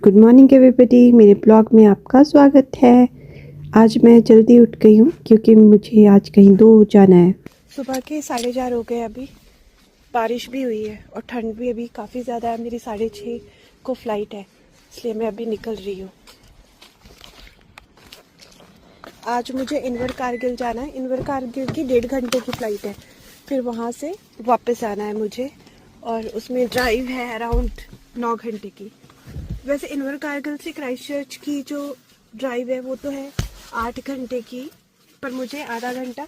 Good morning everybody, मेरे blog में आपका स्वागत है। आज मैं जल्दी उठ गई हूँ क्योंकि मुझे आज कहीं दूर जाना है। सुबह के 4:30 हो गए। अभी बारिश भी हुई है और ठंड भी अभी काफ़ी ज़्यादा है। मेरी 6:30 को फ़्लाइट है, इसलिए मैं अभी निकल रही हूँ। आज मुझे इनवर कारगिल जाना है। इनवर कारगिल की 1.5 घंटे की फ़्लाइट है, फिर वहाँ से वापस आना है मुझे, और उसमें ड्राइव है अराउंड 9 घंटे की। वैसे इनवर कारगिल से क्राइस्टचर्च की जो ड्राइव है वो तो है 8 घंटे की, पर मुझे आधा घंटा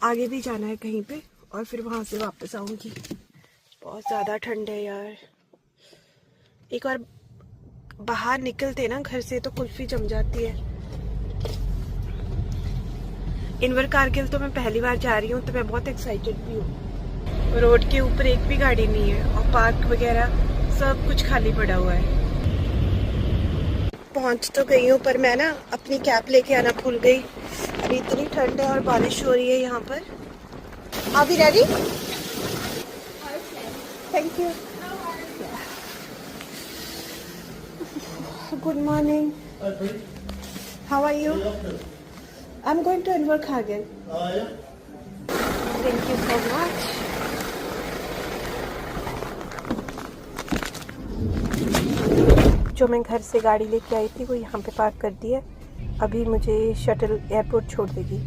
आगे भी जाना है कहीं पे, और फिर वहाँ से वापस आऊँगी। बहुत ज़्यादा ठंड है यार। एक बार बाहर निकलते ना घर से तो कुल्फी जम जाती है। इनवर कारगिल तो मैं पहली बार जा रही हूँ, तो मैं बहुत एक्साइटेड भी हूँ। रोड के ऊपर एक भी गाड़ी नहीं है और पार्क वगैरह सब कुछ खाली पड़ा हुआ है। पहुंच तो गई हूँ, पर मैं ना अपनी कैप लेके आना भूल गई। अभी इतनी ठंड है और बारिश हो रही है यहाँ पर। Are we ready? Thank you. Good morning, how are you? I am going to इनवर Kargil. Thank you so much. जो मैं घर से गाड़ी लेके आई थी वो यहाँ पे पार्क कर दी है। अभी मुझे शटल एयरपोर्ट छोड़ देगी।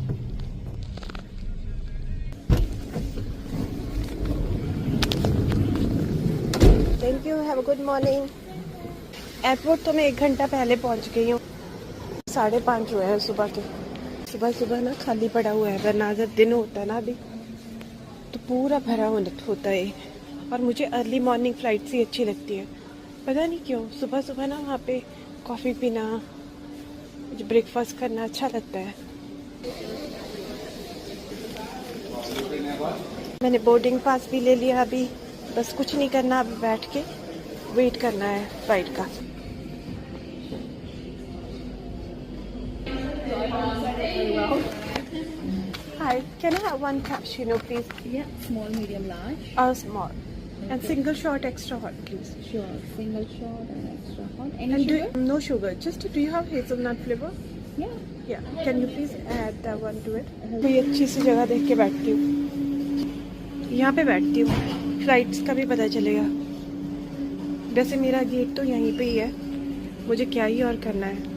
Thank you, have a good morning. Airport तो मैं 1 घंटा पहले पहुँच गई हूँ। 5:30 हुए हैं सुबह के। सुबह सुबह ना खाली पड़ा हुआ है, वरना जब दिन होता है ना अभी तो पूरा भरा होता है। और मुझे अर्ली मॉर्निंग फ़्लाइट्स ही अच्छी लगती है, पता नहीं क्यों। सुबह सुबह ना वहाँ पे कॉफ़ी पीना, ब्रेकफास्ट करना अच्छा लगता है। मैंने बोर्डिंग पास भी ले लिया। अभी बस कुछ नहीं करना, अभी बैठ के वेट करना है फ्लाइट का। Hi, can I have one cappuccino, please? Yeah, small, medium, large. Small. And single shot extra hot, please. Sure, single shot and extra hot. Any And sugar? no sugar. Just do you have hazelnut flavor? Yeah. Yeah. Can you please add that one to it? कोई अच्छी सी जगह देख के बैठती हूँ। यहाँ पे बैठती हूँ, फ्लाइट्स का भी पता चलेगा। वैसे मेरा गेट तो यहीं पे ही है, मुझे क्या ही और करना है।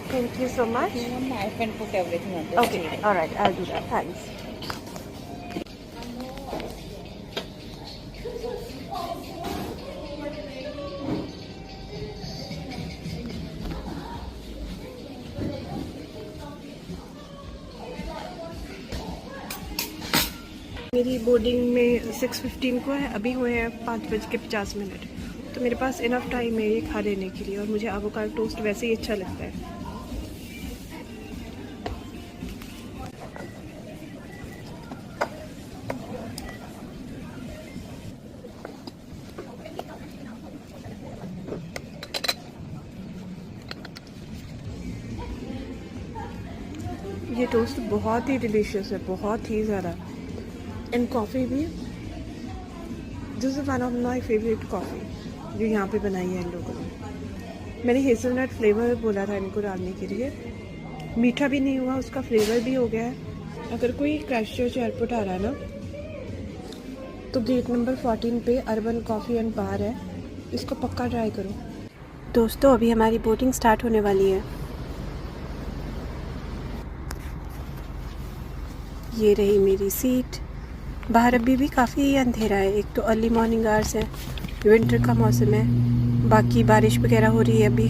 Thank you so much. You want knife and put everything on this. Okay, all right, I'll do that. Thanks. मेरी बोर्डिंग में 6:15 को है, अभी हुए हैं 5:50। तो मेरे पास इनफ टाइम है ये खा लेने के लिए, और मुझे एवोकाडो टोस्ट वैसे ही अच्छा लगता है। ये टोस्ट बहुत ही डिलीशियस है, बहुत ही ज़्यादा। एंड कॉफ़ी भी, this is one of my favourite coffee जो यहाँ पे बनाई है इन लोगों ने। मैंने हेज़लनट फ्लेवर बोला था इनको डालने के लिए, मीठा भी नहीं हुआ, उसका फ्लेवर भी हो गया है। अगर कोई क्राइस्टचर्च एयरपोर्ट आ रहा है ना, तो गेट नंबर 14 पे अर्बन कॉफ़ी एंड बार है, इसको पक्का ट्राई करो। दोस्तों, अभी हमारी बोटिंग स्टार्ट होने वाली है। ये रही मेरी सीट। बाहर अभी भी काफ़ी अंधेरा है। एक तो अर्ली मॉर्निंग आवर्स है, विंटर का मौसम है, बाकी बारिश वगैरह हो रही है अभी।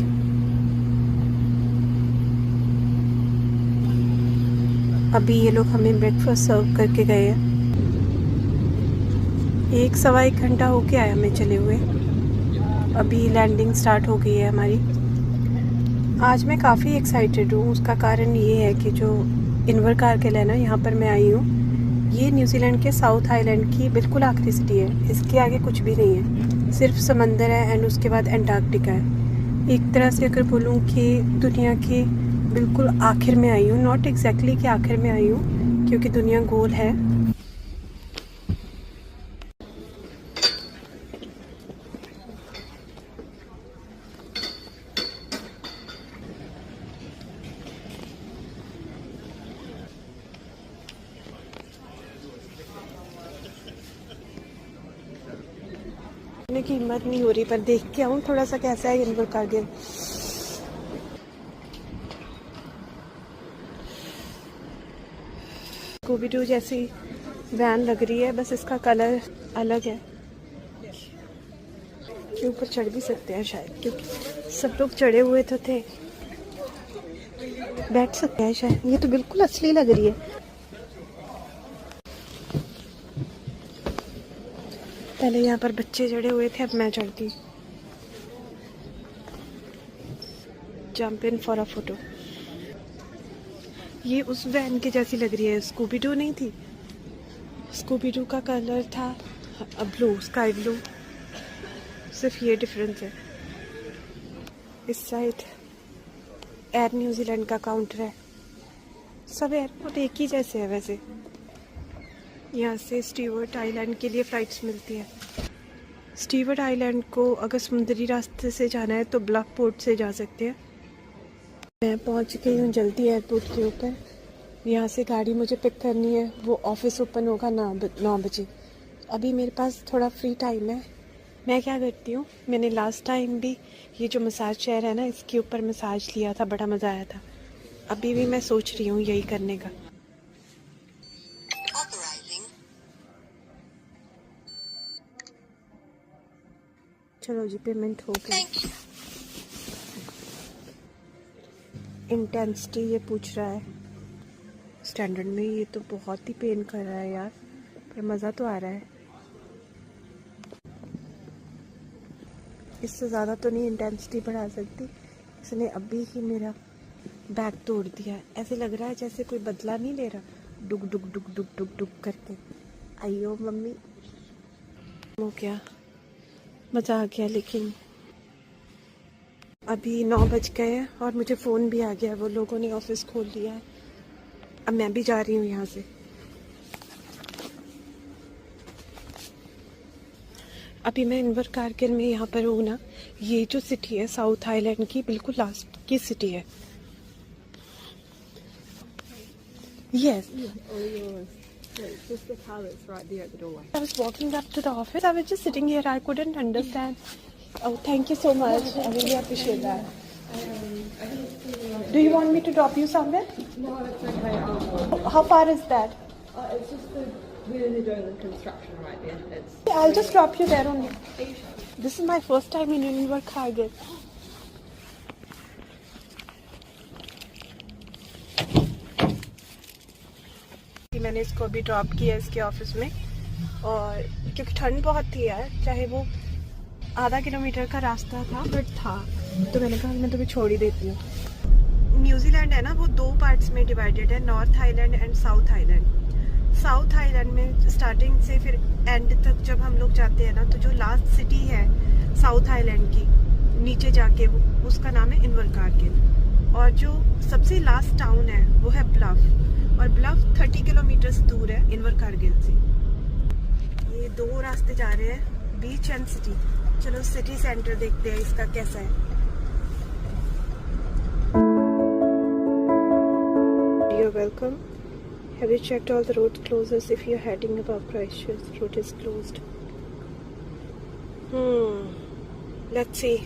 अभी ये लोग हमें ब्रेकफास्ट सर्व करके गए हैं। 1-1.25 घंटा हो के आया हमें चले हुए। अभी लैंडिंग स्टार्ट हो गई है हमारी। आज मैं काफ़ी एक्साइटेड हूँ। उसका कारण ये है कि जो इनवर कारगिल है ना, यहाँ पर मैं आई हूँ, ये न्यूजीलैंड के साउथ आइलैंड की बिल्कुल आखिरी सिटी है। इसके आगे कुछ भी नहीं है, सिर्फ समंदर है एंड उसके बाद एंटार्क्टिका है। एक तरह से अगर बोलूँ कि दुनिया के बिल्कुल आखिर में आई हूँ, नॉट एग्जैक्टली कि आखिर में आई हूँ, क्योंकि दुनिया गोल है। करने की हिम्मत नहीं हो रही, पर देख के आऊँ थोड़ा सा कैसा है इनवर कारगिल। स्कूबी डू जैसी वैन लग रही है, बस इसका कलर अलग है। के ऊपर चढ़ भी सकते हैं शायद, क्योंकि सब लोग चढ़े हुए तो थे। बैठ सकते हैं शायद। ये तो बिल्कुल असली लग रही है। पहले यहाँ पर बच्चे चढ़े हुए थे, अब मैं चढ़ती। Jump in for a photo. ये उस वैन की जैसी लग रही है, स्कूबी डू नहीं थी। स्कूबी डू का कलर था ब्लू, स्काई ब्लू, सिर्फ ये डिफरेंस है। इस साइड एयर न्यूजीलैंड का काउंटर है। सब एयरपोर्ट एक ही जैसे है वैसे। यहाँ से स्टीवर्ट आइलैंड के लिए फ़्लाइट्स मिलती है। स्टीवर्ट आइलैंड को अगर समुद्री रास्ते से जाना है तो ब्लफ पोर्ट से जा सकते हैं। मैं पहुँच गई हूँ जल्दी एयरपोर्ट के ऊपर। यहाँ से गाड़ी मुझे पिक करनी है। वो ऑफिस ओपन होगा 9 बजे। अभी मेरे पास थोड़ा फ्री टाइम है। मैं क्या करती हूँ, मैंने लास्ट टाइम भी ये जो मसाज चेयर है ना, इसके ऊपर मसाज लिया था, बड़ा मज़ा आया था। अभी भी मैं सोच रही हूँ यही करने का। चलो जी, पेमेंट हो गई। इंटेंसिटी ये पूछ रहा है स्टैंडर्ड में। ये तो बहुत ही पेन कर रहा है यार, पर मज़ा तो आ रहा है। इससे ज़्यादा तो नहीं इंटेंसिटी बढ़ा सकती। इसने अभी ही मेरा बैग तोड़ दिया। ऐसे लग रहा है जैसे कोई बदला नहीं ले रहा। डुक डुक डुक डुक डुक डुक करके। आइयो मम्मी। हो गया, मज़ा आ गया। लेकिन अभी 9 बज गए हैं और मुझे फ़ोन भी आ गया। वो लोगों ने ऑफिस खोल लिया है। अब मैं भी जा रही हूँ यहाँ से। अभी मैं इनवर कारगिल में यहाँ पर हूँ ना। ये जो सिटी है साउथ आइलैंड की, बिल्कुल लास्ट की सिटी है। Yes, Just the palace right there at the doorway. I was walking up to the office. I was just sitting here. I couldn't understand. Oh, thank you so much. I really appreciate that. Do you want me to drop you somewhere? No, it's okay. How far is that? It's just where they're doing the construction right there. It's. I'll just drop you there only. This is my first time in Inver Kargil. मैंने इसको अभी drop किया इसके office में, और क्योंकि ठंड बहुत थी यार, चाहे वो आधा किलोमीटर का रास्ता था बट था, तो मैंने कहा मैं तुम्हें छोड़ ही देती हूँ। न्यूजीलैंड है ना, वो 2 पार्ट्स में डिवाइडेड है, north island and south island. South island में स्टार्टिंग से फिर एंड तक जब हम लोग जाते हैं ना, तो जो लास्ट सिटी है साउथ आइलैंड की नीचे जाके, वो उसका नाम है इनवर कारगिल। और जो सबसे लास्ट टाउन है वो है ब्लफ, और ब्लफ 30 किलोमीटर दूर है इनवर कारगिल से। ये 2 रास्ते जा रहे हैं, बीच एंड सिटी। चलो सिटी सेंटर देखते हैं इसका कैसा है। You're welcome. Have you checked all the road closures? If you're heading above Christchurch, road is closed. Let's see.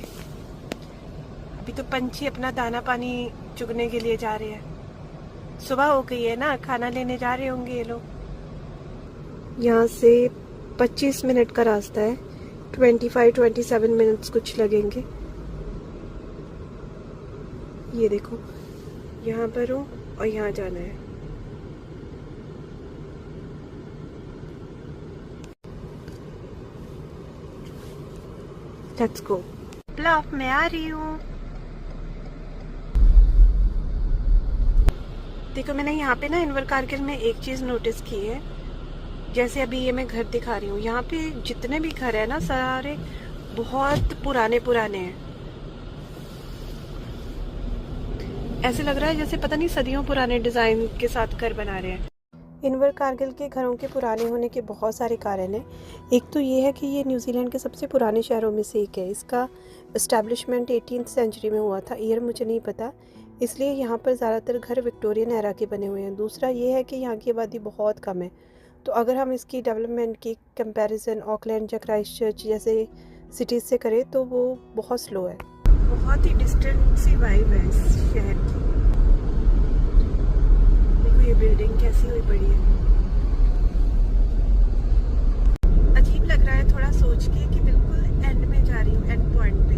अभी तो पंछी अपना दाना पानी चुगने के लिए जा रहे हैं। सुबह हो गई है ना, खाना लेने जा रहे होंगे ये लोग। यहाँ से 25 मिनट का रास्ता है। 25-27 मिनट्स कुछ लगेंगे। ये देखो, यहाँ पर हूँ और यहाँ जाना है। Let's go. ब्लफ में आ रही हूँ। देखो, मैंने यहाँ पे ना इनवर कारगिल में एक चीज़ नोटिस की है। जैसे अभी ये मैं घर दिखा रही हूँ, यहाँ पे जितने भी घर है ना, सारे बहुत पुराने पुराने हैं। ऐसे लग रहा है जैसे पता नहीं सदियों पुराने डिज़ाइन के साथ घर बना रहे हैं। इनवर कारगिल के घरों के पुराने होने के बहुत सारे कारण हैं। एक तो ये है कि ये न्यूजीलैंड के सबसे पुराने शहरों में से एक है। इसका इस्टेब्लिशमेंट 18th सेंचुरी में हुआ था, ईयर मुझे नहीं पता, इसलिए यहाँ पर ज़्यादातर घर विक्टोरियन एरा के बने हुए हैं। दूसरा ये है कि यहाँ की आबादी बहुत कम है, तो अगर हम इसकी डेवलपमेंट की कंपैरिजन ऑकलैंड या क्राइस्टचर्च जैसे सिटीज़ से करें तो वो बहुत स्लो है। बहुत ही डिस्टेंट सी वाइब है इस शहर की। देखो ये बिल्डिंग कैसी हुई पड़ी है। अजीब लग रहा है थोड़ा सोच के कि बिल्कुल एंड में जा रही हूँ, एंड पॉइंट पे।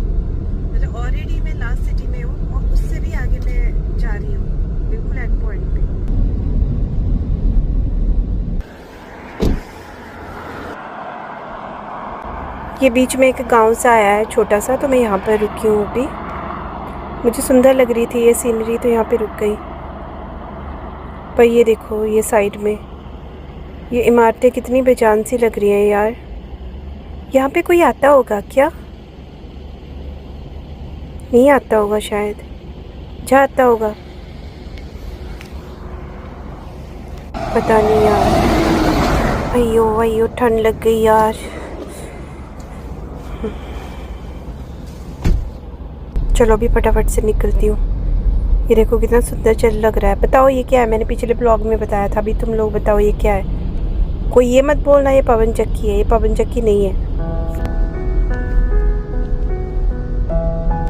मतलब ऑलरेडी मैं लास्ट सिटी में हूँ और उससे भी आगे मैं जा रही हूँ, बिल्कुल एंड पॉइंट पे। ये बीच में एक गांव सा आया है छोटा सा, तो मैं यहाँ पर रुकी हूँ अभी। मुझे सुंदर लग रही थी ये सीनरी, तो यहाँ पे रुक गई। पर ये देखो ये साइड में ये इमारतें कितनी बेजान सी लग रही हैं यार। यहाँ पे कोई आता होगा क्या? नहीं आता होगा शायद। जा आता होगा, पता नहीं यार। अयो अयो ठंड लग गई यार। चलो अभी फटाफट से निकलती हूँ। ये देखो कितना सुंदर चल लग रहा है। बताओ ये क्या है? मैंने पिछले ब्लॉग में बताया था, अभी तुम लोग बताओ ये क्या है? कोई ये मत बोलना ये पवन चक्की है, ये पवन चक्की नहीं है।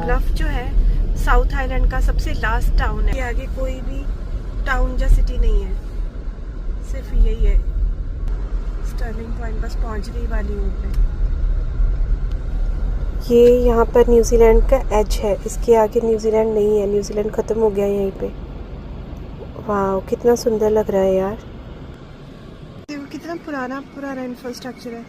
ब्लफ जो है साउथ आइलैंड का सबसे लास्ट टाउन है। आगे कोई भी टाउन या सिटी नहीं है, सिर्फ यही है। स्टर्लिंग पॉइंट बस पहुंचने वाली हूँ मैं। ये यहाँ पर न्यूजीलैंड का एज है, इसके आगे न्यूजीलैंड नहीं है। न्यूजीलैंड ख़त्म हो गया यहीं पे। वाह कितना सुंदर लग रहा है यार। देखो कितना पुराना इंफ्रास्ट्रक्चर है।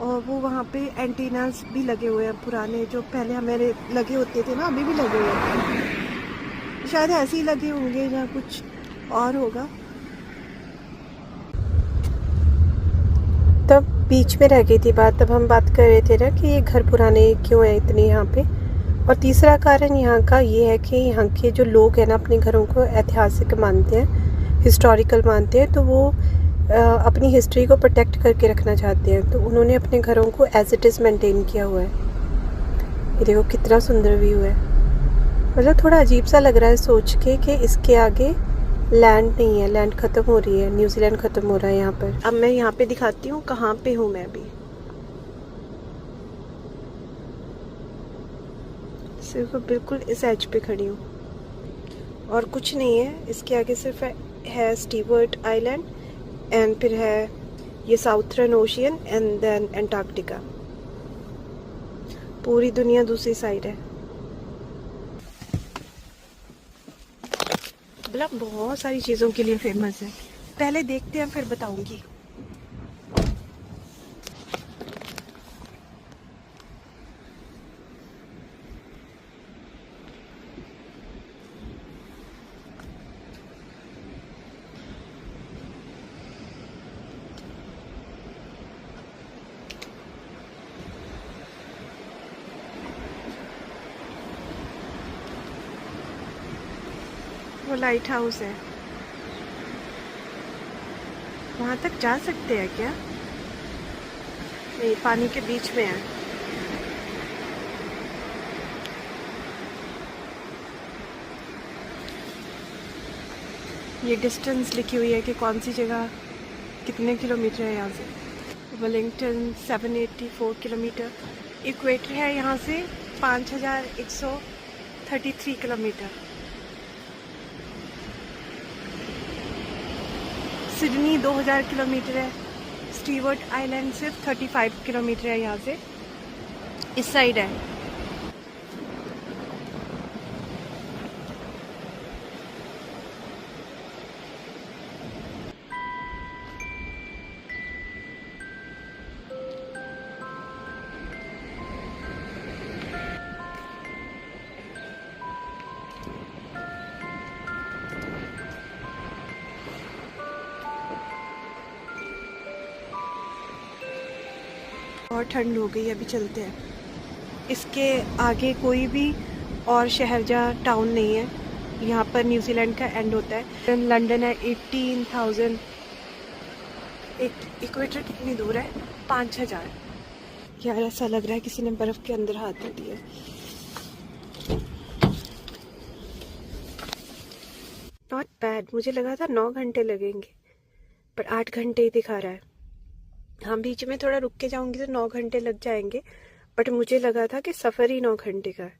और वो वहाँ पे एंटीनास भी लगे हुए हैं पुराने, जो पहले हमारे लगे होते थे ना, अभी भी लगे हुए हैं। शायद ऐसे ही लगे होंगे या कुछ और होगा। तब बीच में रह गई थी बात। तब हम बात कर रहे थे ना कि ये घर पुराने क्यों हैं इतने यहाँ पे। और तीसरा कारण यहाँ का ये है कि यहाँ के जो लोग हैं ना अपने घरों को ऐतिहासिक मानते हैं, हिस्टोरिकल मानते हैं। तो वो अपनी हिस्ट्री को प्रोटेक्ट करके रखना चाहते हैं, तो उन्होंने अपने घरों को एज इट इज़ मेंटेन किया हुआ है। ये देखो कितना सुंदर व्यू है। मतलब थोड़ा अजीब सा लग रहा है सोच के कि इसके आगे लैंड नहीं है, लैंड ख़त्म हो रही है, न्यूजीलैंड ख़त्म हो रहा है यहाँ पर। अब मैं यहाँ पे दिखाती हूँ कहाँ पे हूँ मैं अभी। सिर्फ बिल्कुल इस एज पे खड़ी हूँ और कुछ नहीं है। इसके आगे सिर्फ है स्टीवर्ट आइलैंड, एंड फिर है ये southern ocean, and then Antarctica. पूरी दुनिया दूसरी साइड है। मतलब बहुत सारी चीज़ों के लिए फेमस है। पहले देखते हैं फिर बताऊंगी। वो लाइट हाउस है, वहां तक जा सकते हैं क्या? नहीं, पानी के बीच में है। ये डिस्टेंस लिखी हुई है कि कौन सी जगह कितने किलोमीटर है यहाँ से। Wellington 784 kilometre. इक्वेटर है यहाँ से 5133 किलोमीटर। सिडनी 2000 किलोमीटर है। स्टीवर्ट आइलैंड सिर्फ 35 किलोमीटर है यहाँ से, इस साइड है। और ठंड हो गई, अभी चलते हैं। इसके आगे कोई भी और शहर या टाउन नहीं है। यहाँ पर न्यूजीलैंड का एंड होता है। लंदन है 18,000। इक्वेटर कितनी दूर है? 5000। यार ऐसा लग रहा है किसी ने बर्फ के अंदर हाथ दे दिया। Not bad. मुझे लगा था 9 घंटे लगेंगे, पर 8 घंटे ही दिखा रहा है। हम बीच में थोड़ा रुक के जाऊंगी तो 9 घंटे लग जाएंगे, बट मुझे लगा था कि सफ़र ही 9 घंटे का है।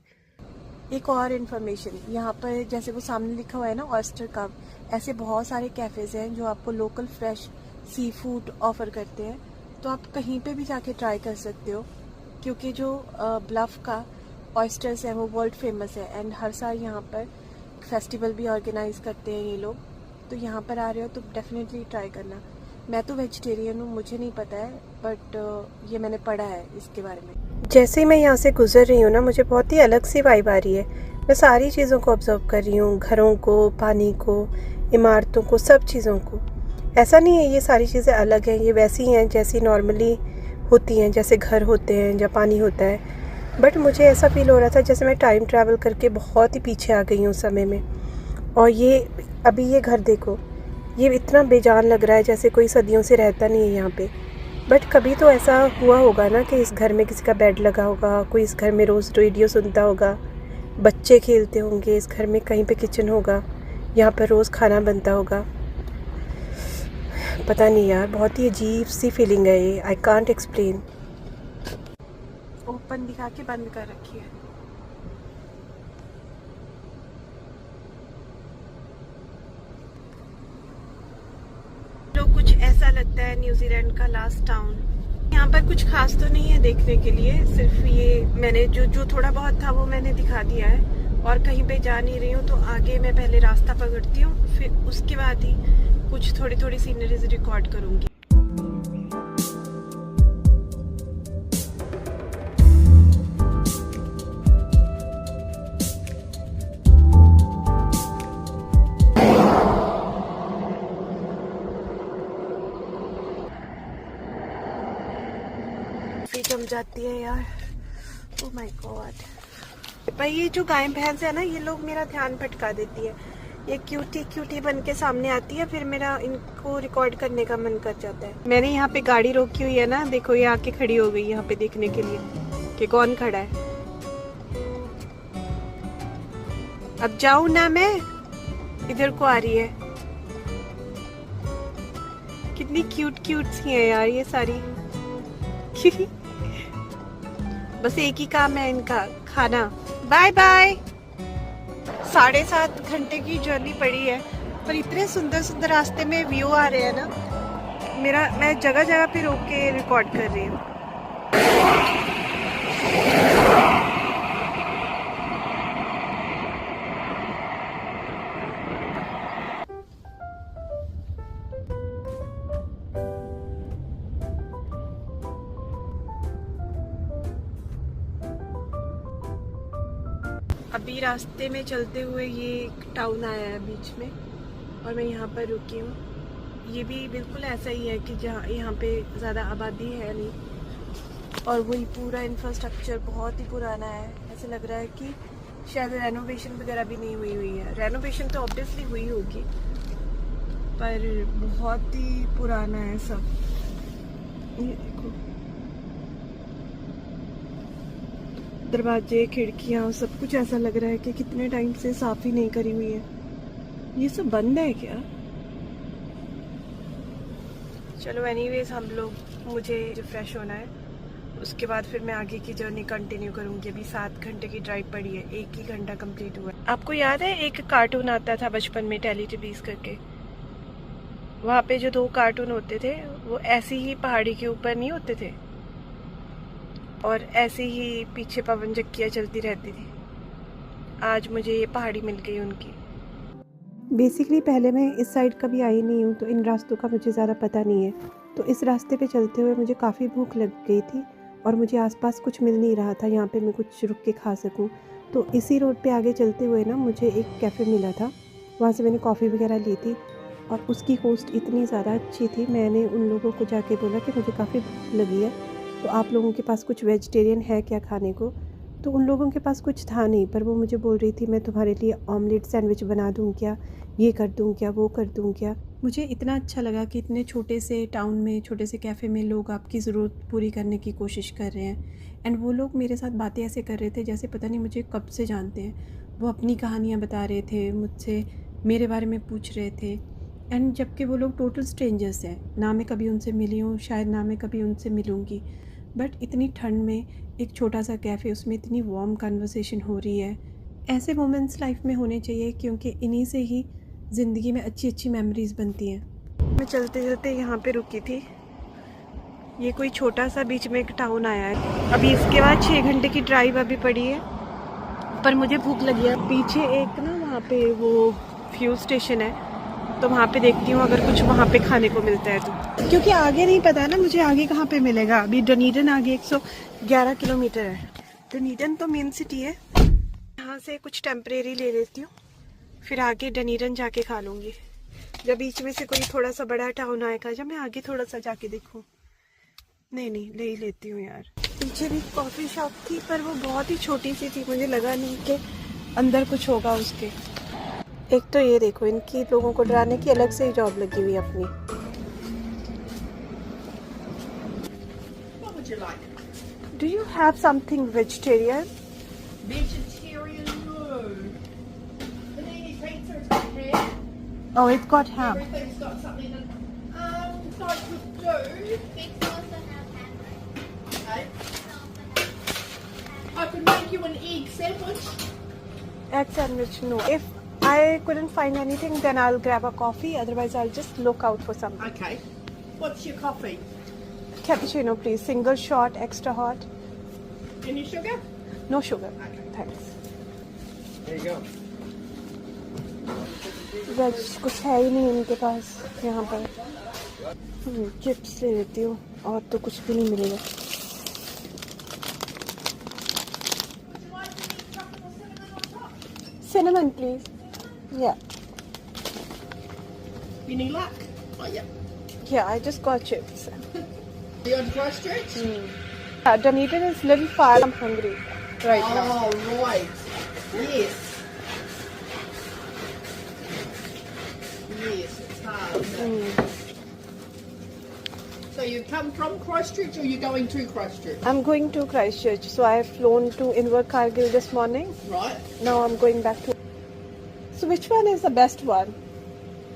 एक और इन्फॉर्मेशन, यहाँ पर जैसे वो सामने लिखा हुआ है ना ऑयस्टर कब, ऐसे बहुत सारे कैफ़ेज़ हैं जो आपको local fresh sea food offer करते हैं। तो आप कहीं पे भी जाके ट्राई कर सकते हो, क्योंकि जो ब्लफ का ऑयस्टर्स है वो वर्ल्ड फेमस है। एंड हर साल यहाँ पर फेस्टिवल भी ऑर्गेनाइज करते हैं ये लोग। तो यहाँ पर आ रहे हो तो डेफिनेटली ट्राई करना। मैं तो वेजिटेरियन हूँ, मुझे नहीं पता है, बट ये मैंने पढ़ा है इसके बारे में। जैसे ही मैं यहाँ से गुजर रही हूँ ना, मुझे बहुत ही अलग सी वाइब आ रही है। मैं सारी चीज़ों को ऑब्जर्व कर रही हूँ, घरों को, पानी को, इमारतों को, सब चीज़ों को। ऐसा नहीं है ये सारी चीज़ें अलग हैं, ये वैसी हैं जैसी नॉर्मली होती हैं, जैसे घर होते हैं या पानी होता है। बट मुझे ऐसा फील हो रहा था जैसे मैं टाइम ट्रैवल करके बहुत ही पीछे आ गई हूँ समय में। और ये अभी ये घर देखो, ये इतना बेजान लग रहा है जैसे कोई सदियों से रहता नहीं है यहाँ पे। बट कभी तो ऐसा हुआ होगा ना कि इस घर में किसी का बेड लगा होगा, कोई इस घर में रोज़ रेडियो सुनता होगा, बच्चे खेलते होंगे, इस घर में कहीं पे किचन होगा, यहाँ पर रोज़ खाना बनता होगा। पता नहीं यार, बहुत ही अजीब सी फीलिंग है ये, आई कांट एक्सप्लेन। ओपन दिखा के बंद कर रखी है। तो कुछ ऐसा लगता है न्यूजीलैंड का लास्ट टाउन। यहाँ पर कुछ खास तो नहीं है देखने के लिए, सिर्फ ये मैंने जो थोड़ा बहुत था वो मैंने दिखा दिया है। और कहीं पे जा नहीं रही हूँ, तो आगे मैं पहले रास्ता पकड़ती हूँ, फिर उसके बाद ही कुछ थोड़ी सीनरीज रिकॉर्ड करूँगी। जम जाती है यार, ओह माय गॉड। भाई ये जो गाय भैंस है ना, ये लोग मेरा ध्यान भटका देती है। ये क्यूटी बन के सामने आती है, फिर मेरा इनको रिकॉर्ड करने का मन कर जाता है। मैंने यहाँ पे गाड़ी रोकी हुई है ना, देखो ये आके खड़ी हो गई यहाँ पे देखने के लिए कि कौन खड़ा है। अब जाऊं ना मैं, इधर को आ रही है। कितनी क्यूट सी है यार ये सारी। बस एक ही काम है इनका, खाना। Bye bye. 7.5 घंटे की जर्नी पड़ी है, पर इतने सुंदर रास्ते में व्यू आ रहे हैं ना। मैं जगह पे रोक के रिकॉर्ड कर रही हूँ। अभी रास्ते में चलते हुए ये एक टाउन आया है बीच में, और मैं यहाँ पर रुकी हूँ। ये भी बिल्कुल ऐसा ही है कि जहाँ यहाँ पे ज़्यादा आबादी है नहीं, और वही पूरा इंफ्रास्ट्रक्चर बहुत ही पुराना है। ऐसे लग रहा है कि शायद रेनोवेशन वगैरह भी नहीं हुई है। रेनोवेशन तो ऑब्वियसली हुई होगी, पर बहुत ही पुराना है सब। ये देखो, दरवाजे, खिड़कियाँ, सब कुछ ऐसा लग रहा है कि कितने टाइम से साफ ही नहीं करी हुई है। ये सब बंद है क्या? चलो एनीवेज, मुझे रिफ्रेश होना है, उसके बाद फिर मैं आगे की जर्नी कंटिन्यू करूँगी। अभी 7 घंटे की ड्राइव पड़ी है, 1 ही घंटा कंप्लीट हुआ है। आपको याद है एक कार्टून आता था बचपन में, टेलीटबीज करके? वहाँ पे जो 2 कार्टून होते थे, वो ऐसी ही पहाड़ी के ऊपर नहीं होते थे, और ऐसे ही पीछे पवन चक्कियाँ चलती रहती थी। आज मुझे ये पहाड़ी मिल गई उनकी। बेसिकली पहले मैं इस साइड कभी आई नहीं हूँ, तो इन रास्तों का मुझे ज़्यादा पता नहीं है। तो इस रास्ते पे चलते हुए मुझे काफ़ी भूख लग गई थी, और मुझे आसपास कुछ मिल नहीं रहा था यहाँ पे मैं कुछ रुक के खा सकूँ। तो इसी रोड पे आगे चलते हुए ना मुझे एक कैफ़े मिला था, वहाँ से मैंने कॉफ़ी वगैरह ली थी, और उसकी कोस्ट इतनी ज़्यादा अच्छी थी। मैंने उन लोगों को जाके बोला कि मुझे काफ़ी भूख लगी है, तो आप लोगों के पास कुछ वेजिटेरियन है क्या खाने को? तो उन लोगों के पास कुछ था नहीं, पर वो मुझे बोल रही थी मैं तुम्हारे लिए ऑमलेट सैंडविच बना दूँ क्या, ये कर दूँ क्या, वो कर दूँ क्या। मुझे इतना अच्छा लगा कि इतने छोटे से टाउन में, छोटे से कैफ़े में लोग आपकी ज़रूरत पूरी करने की कोशिश कर रहे हैं। एंड वो लोग मेरे साथ बातें ऐसे कर रहे थे जैसे पता नहीं मुझे कब से जानते हैं। वो अपनी कहानियाँ बता रहे थे मुझसे, मेरे बारे में पूछ रहे थे। एंड जबकि वो लोग टोटल स्ट्रेंजर्स हैं, ना मैं कभी उनसे मिली हूँ, शायद ना मैं कभी उनसे मिलूँगी, बट इतनी ठंड में एक छोटा सा कैफ़े, उसमें इतनी वार्म कन्वर्सेशन हो रही है। ऐसे मोमेंट्स लाइफ में होने चाहिए क्योंकि इन्हीं से ही ज़िंदगी में अच्छी अच्छी मेमोरीज़ बनती हैं। मैं चलते चलते यहाँ पे रुकी थी। ये कोई छोटा सा बीच में एक टाउन आया है। अभी इसके बाद 6 घंटे की ड्राइव अभी पड़ी है, पर मुझे भूख लगी है। पीछे एक ना वहाँ पे वो फ्यूल स्टेशन है, तो वहाँ पे देखती हूँ अगर कुछ वहाँ पे खाने को मिलता है तो, क्योंकि आगे नहीं पता है ना मुझे आगे कहाँ पे मिलेगा। अभी डनीडन आगे 111 किलोमीटर है। डनीडन तो मेन सिटी है, यहाँ से कुछ टेम्परेरी ले लेती हूँ, फिर आगे डनीडन जाके खा लूँगी। जब बीच में से कोई थोड़ा सा बड़ा टाउन आएगा, जब मैं आगे थोड़ा सा जाके देखूँ। नहीं ले ही लेती हूँ यार। पीछे भी कॉफ़ी शॉप थी, पर वो बहुत ही छोटी सी थी, मुझे लगा नहीं कि अंदर कुछ होगा उसके। एक तो ये देखो, इनकी लोगों को डराने की अलग से ही जॉब लगी हुई है अपनी। What would you like? Do you have something vegetarian? Vegetarian, no. Panini pizza has got ham. Oh, it got ham. Everything's got something in. So I could do. Pizza also have hamburger. Okay. Pizza also have I could make you an egg sandwich. Egg sandwich, no. If I couldn't find anything, then I'll grab a coffee. Otherwise, I'll just look out for something. Okay. What's your coffee? Cappuccino, please. Single shot, extra hot. Any sugar? No sugar. Okay. Thanks. There you go. Veg कुछ है ही नहीं इनके पास यहाँ पर। Chips ले लेती हूँ, और तो कुछ भी नहीं मिलेगा। Cinnamon, please. Yeah. Any luck? Oh yeah. Yeah, I just got chips. You on Christchurch? Dunedin is a little far. I'm hungry right now. Oh right. Yes. Yes, it's hard. Isn't it? So you come from Christchurch, or you're going to Christchurch? I'm going to Christchurch, so I've flown to Invercargill this morning. Right. Now I'm going back to. So which one is the best one?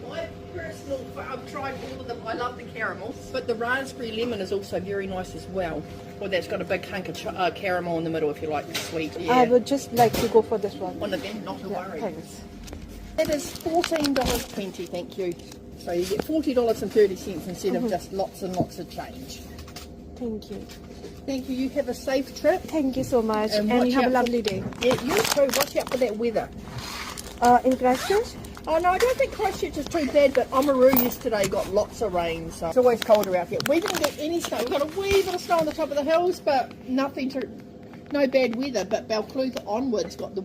My personal, I've tried all of them. I love the caramels, but the raspberry lemon is also very nice as well. Or that's got a big hunk of caramel in the middle if you like the sweet. Yeah. I would just like to go for this one. One of them, not to Yeah, worry. thanks. It is $14.20, thank you. So you get $40.30 instead of just lots and lots of change. Thank you. Thank you. You have a safe trip. Thank you so much, And and watch you have a out lovely day. Yeah, you too. Watch out for that weather. In Christchurch? Oh no, I don't think Christchurch is too bad, but Oamaru yesterday got lots of rain, so it's always colder out here. We didn't get any snow. We got a wee bit of snow on the top of the hills, but no bad weather. But Balclutha onwards got the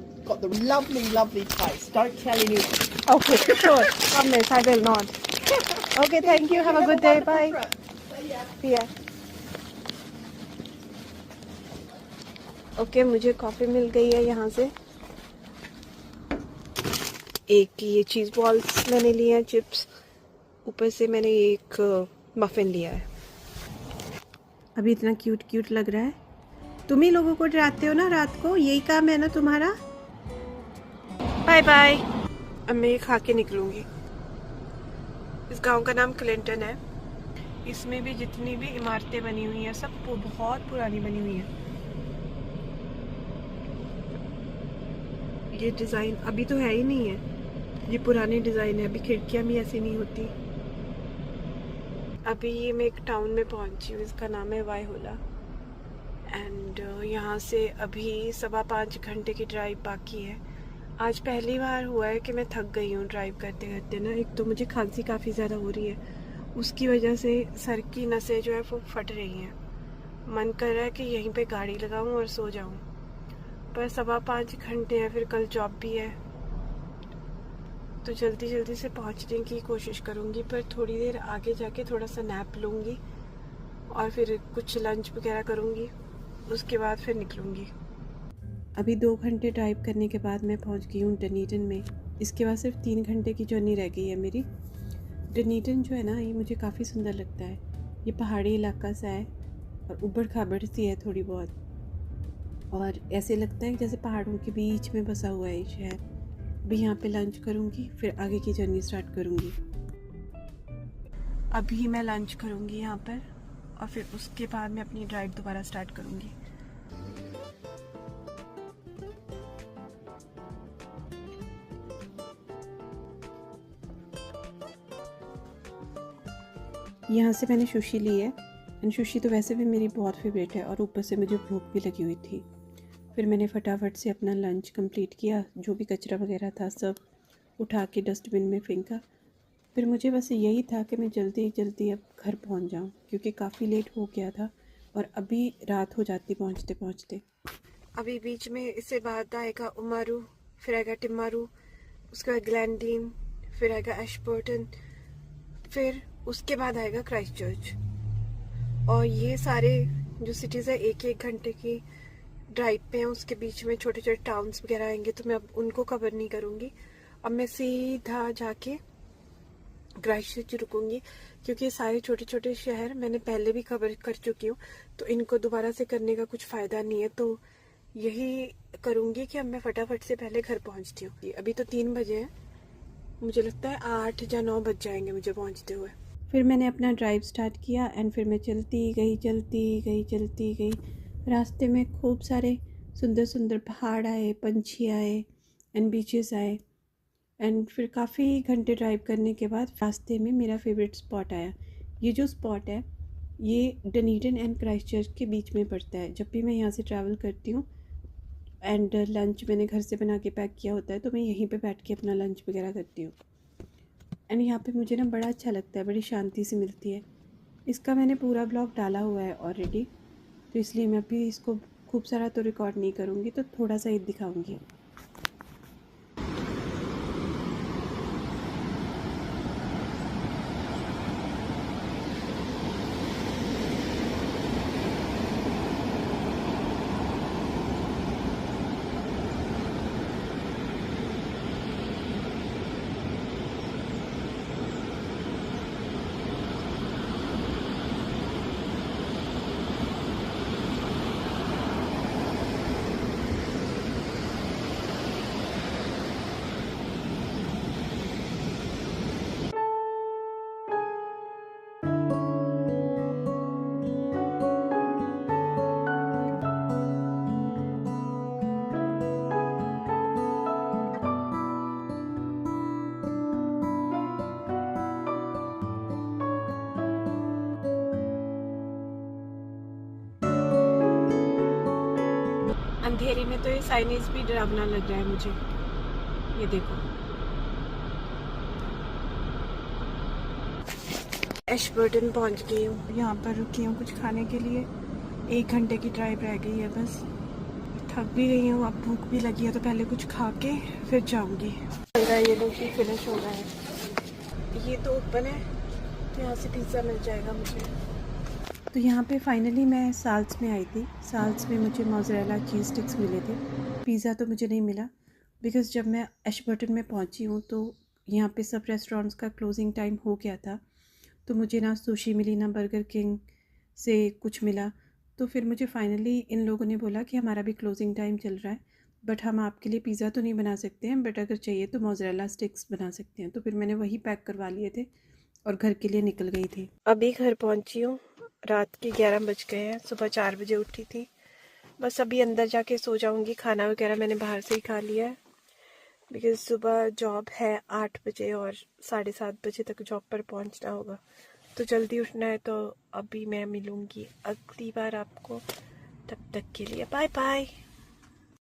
lovely place. Don't tell anyone. Okay, sure. Promise, I will not. Okay, thank you. Have a good day. Bye. See ya. Okay, मुझे coffee मिल गई है यहाँ से। एक ये चीज़ balls मैंने लिए हैं, चिप्स, ऊपर से मैंने एक मफिन लिया है। अभी इतना क्यूट लग रहा है। तुम ही लोगों को डराते हो ना रात को, यही काम है ना तुम्हारा। Bye bye. अब मैं ये खा के निकलूंगी। इस गांव का नाम क्लिंटन है। इसमें भी जितनी भी इमारतें बनी हुई हैं सब बहुत पुरानी बनी हुई हैं। ये डिज़ाइन अभी तो है ही नहीं है, ये पुराने डिज़ाइन है। अभी खिड़कियाँ भी ऐसी नहीं होती। अभी ये मैं एक टाउन में पहुंची हूँ, इसका नाम है वायहोला। एंड यहाँ से अभी 5.25 घंटे की ड्राइव बाकी है। आज पहली बार हुआ है कि मैं थक गई हूँ ड्राइव करते करते ना। एक तो मुझे खांसी काफ़ी ज़्यादा हो रही है, उसकी वजह से सर की नसें जो है वो फट रही हैं। मन कर रहा है कि यहीं पे गाड़ी लगाऊं और सो जाऊं, पर 5.25 घंटे हैं, फिर कल जॉब भी है, तो जल्दी से पहुंचने की कोशिश करूंगी। पर थोड़ी देर आगे जाके थोड़ा सा नैप लूँगी और फिर कुछ लंच वगैरह करूंगी, उसके बाद फिर निकलूंगी। अभी 2 घंटे ड्राइव करने के बाद मैं पहुंच गई हूँ डनीडन में। इसके बाद सिर्फ 3 घंटे की जर्नी रह गई है मेरी। डनीडन जो है ना, ये मुझे काफ़ी सुंदर लगता है। ये पहाड़ी इलाका सा है और ऊबड़ खाबड़ सी है थोड़ी बहुत, और ऐसे लगता है जैसे पहाड़ों के बीच में बसा हुआ है ये शहर। अभी यहाँ पे लंच करूँगी, फिर आगे की जर्नी स्टार्ट करूँगी। अभी मैं लंच करूँगी यहाँ पर, और फिर उसके बाद मैं अपनी ड्राइव दोबारा स्टार्ट करूँगी। यहाँ से मैंने सुशी ली है एंड सुशी तो वैसे भी मेरी बहुत फेवरेट है और ऊपर से मुझे भूख भी लगी हुई थी। फिर मैंने फटाफट से अपना लंच कंप्लीट किया, जो भी कचरा वगैरह था सब उठा के डस्टबिन में फेंका। फिर मुझे बस यही था कि मैं जल्दी जल्दी अब घर पहुंच जाऊं, क्योंकि काफ़ी लेट हो गया था और अभी रात हो जाती पहुंचते पहुंचते। अभी बीच में इससे बाद आएगा उमारू, फिर आएगा टिमारू, उसके बाद ग्लैंडीन, फिर आएगा एशबर्टन, फिर उसके बाद आएगा क्राइस्ट चर्च। और ये सारे जो सिटीज़ है 1-1 घंटे की ड्राइव पे हैं, उसके बीच में छोटे छोटे टाउन्स वगैरह आएंगे, तो मैं अब उनको कवर नहीं करूँगी। अब मैं सीधा जाके क्राइस्ट चर्च रुकूँगी, क्योंकि ये सारे छोटे छोटे शहर मैंने पहले भी कवर कर चुकी हूँ, तो इनको दोबारा से करने का कुछ फ़ायदा नहीं है। तो यही करूँगी कि अब मैं फटाफट से पहले घर पहुँचती हूँ। अभी तो 3 बजे हैं, मुझे लगता है 8 या 9 बज जाएंगे मुझे पहुँचते हुए। फिर मैंने अपना ड्राइव स्टार्ट किया एंड फिर मैं चलती गई। रास्ते में खूब सारे सुंदर सुंदर पहाड़ आए, पंछी आए एंड बीचेस आए एंड फिर काफ़ी घंटे ड्राइव करने के बाद रास्ते में मेरा फेवरेट स्पॉट आया। ये जो स्पॉट है ये डनीडन एंड क्राइस्ट चर्च के बीच में पड़ता है। जब भी मैं यहाँ से ट्रैवल करती हूँ एंड लंच मैंने घर से बना के पैक किया होता है, तो मैं यहीं पे बैठ के अपना लंच वगैरह करती हूँ। एंड यहाँ पे मुझे ना बड़ा अच्छा लगता है, बड़ी शांति सी मिलती है। इसका मैंने पूरा ब्लॉग डाला हुआ है ऑलरेडी, तो इसलिए मैं अभी इसको खूब सारा तो रिकॉर्ड नहीं करूँगी, तो थोड़ा सा ही दिखाऊँगी। अंधेरे में तो ये साइनेज भी डरावना लग रहा है मुझे। ये देखो, एशबर्टन पहुंच गई हूँ, यहाँ पर रुकी हूँ कुछ खाने के लिए। 1 घंटे की ड्राइव रह गई है बस। थक भी गई हूँ, अब भूख भी लगी है, तो पहले कुछ खा के फिर जाऊँगी। चल रहा है ये लोग भी फिनिश हो रहा है। ये तो ओपन है, तो यहाँ से पिज़्ज़ा मिल जाएगा मुझे। तो यहाँ पे फाइनली मैं साल्स में आई थी। साल्स में मुझे मोज़रेला चीज़ स्टिक्स मिले थे, पिज़्ज़ा तो मुझे नहीं मिला, बिकॉज़ जब मैं एशबर्टन में पहुँची हूँ तो यहाँ पे सब रेस्टोरेंट्स का क्लोजिंग टाइम हो गया था, तो मुझे ना सुशी मिली ना बर्गर किंग से कुछ मिला। तो फिर मुझे फाइनली इन लोगों ने बोला कि हमारा भी क्लोजिंग टाइम चल रहा है, बट हम आपके लिए पिज़्ज़ा तो नहीं बना सकते हैं, बट अगर चाहिए तो मोज़रेला स्टिक्स बना सकते हैं। तो फिर मैंने वही पैक करवा लिए थे और घर के लिए निकल गई थी। अभी घर पहुँची हूँ, रात के 11 बज गए हैं, सुबह 4 बजे उठी थी। बस अभी अंदर जाके सो जाऊंगी। खाना वगैरह मैंने बाहर से ही खा लिया है, बिकॉज़ सुबह जॉब है 8 बजे और 7:30 बजे तक जॉब पर पहुंचना होगा, तो जल्दी उठना है। तो अभी मैं मिलूंगी अगली बार आपको, तब तक के लिए बाय बाय।